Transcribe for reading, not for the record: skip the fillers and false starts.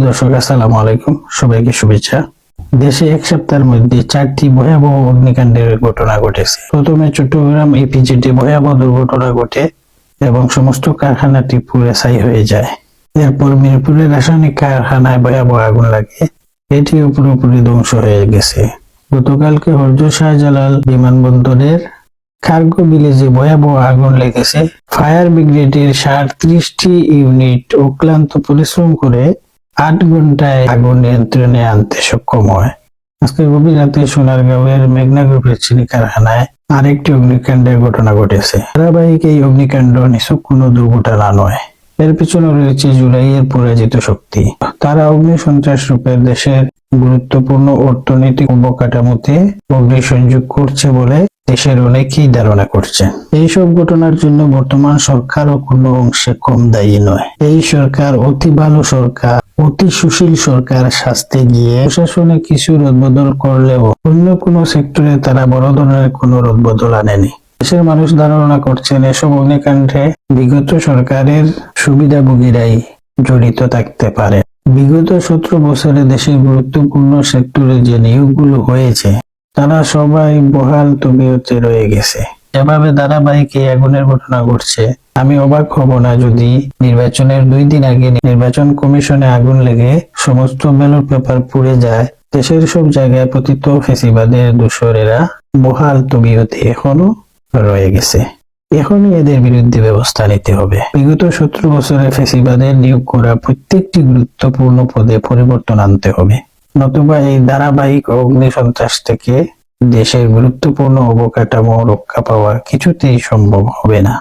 দর্শক আসসালামু আলাইকুম, সবাইকে শুভেচ্ছা। দেশে এক সপ্তাহের মধ্যে 4টি ভয়াবহ অগ্নিকাণ্ডের ঘটনা ঘটেছে। প্রথমে চট্টগ্রাম ইপিজেডে ভয়াবহ দুর্ঘটনা ঘটে এবং সমস্ত কারখানাটি পুড়ে ছাই হয়ে যায়। এরপর মিরপুরের রাসায়নিক কারখানায় ভয়াবহ আগুন লাগে, এটিও পুরোপুরি ধ্বংস হয়ে গেছে। গতকালকে হযরত শাহজালাল বিমানবন্দরের কার্গো ভিলেজে ভয়াবহ আগুন লেগেছে। ফায়ার ব্রিগেডের 37টি ইউনিট অক্লান্ত পরিশ্রম করে 8 ঘন্টায় আগুন নিয়ন্ত্রণে আনতে সক্ষম হয়। আজকে গভীর রাতে সোনারগাঁওয়ের মেঘনা গ্রুপের চিনি কারখানায় আরেকটি অগ্নিকাণ্ডের ঘটনা ঘটেছে। ধারাবাহিক এই অগ্নিকাণ্ড নিছক কোনো দুর্ঘটনা নয়, এর পিছনে রয়েছে জুলাইয়ের পরাজিত শক্তি। তারা অগ্নি সন্ত্রাস রূপে দেশের গুরুত্বপূর্ণ অর্থনৈতিক অবকাঠামোতে অগ্নিসংযোগ করছে বলে দেশের অনেকেই ধারণা করছেন। এইসব ঘটনার জন্য বর্তমান সরকারও কোনো অংশে কম দায়ী নয়। এই সরকার অতি ভালো সরকার, অতি সুশীল সরকার সাজতে গিয়ে প্রশাসনে কিছু রদবদল করলেও অন্য কোনো সেক্টরে তারা বড় ধরনের কোনো রদবদল আনেনি। দেশের মানুষ ধারণা করছেন এসব অগ্নিকাণ্ডে বিগত সরকারের সুবিধাভোগীরাই জড়িত থাকতে পারে। বিগত 17 বছরে দেশের গুরুত্বপূর্ণ সেক্টরে যে নিয়োগগুলো হয়েছে তারা সবাই বহাল তবিয়তে রয়ে গেছে। এভাবে ধারাবাহিক এই আগুনের ঘটনা ঘটছে। আমি অবাক হব না যদি নির্বাচনের 2 দিন আগে নির্বাচন কমিশনে আগুন লেগে সমস্ত ব্যালট পেপার পুড়ে যায়। দেশের সব জায়গায় পতিত ফ্যাসিবাদের দোসরেরা বহাল তবিয়তে এখনো রয়ে গেছে। এখনই এদের বিরুদ্ধে ব্যবস্থা নিতে হবে। বিগত 17 বছরে ফ্যাসিবাদের নিয়োগ করা প্রত্যেকটি গুরুত্বপূর্ণ পদে পরিবর্তন আনতে হবে, নতুবা এই ধারাবাহিক অগ্নি সন্ত্রাস থেকে দেশের গুরুত্বপূর্ণ অবকাঠামো রক্ষা পাওয়া কিছুতেই সম্ভব হবে না।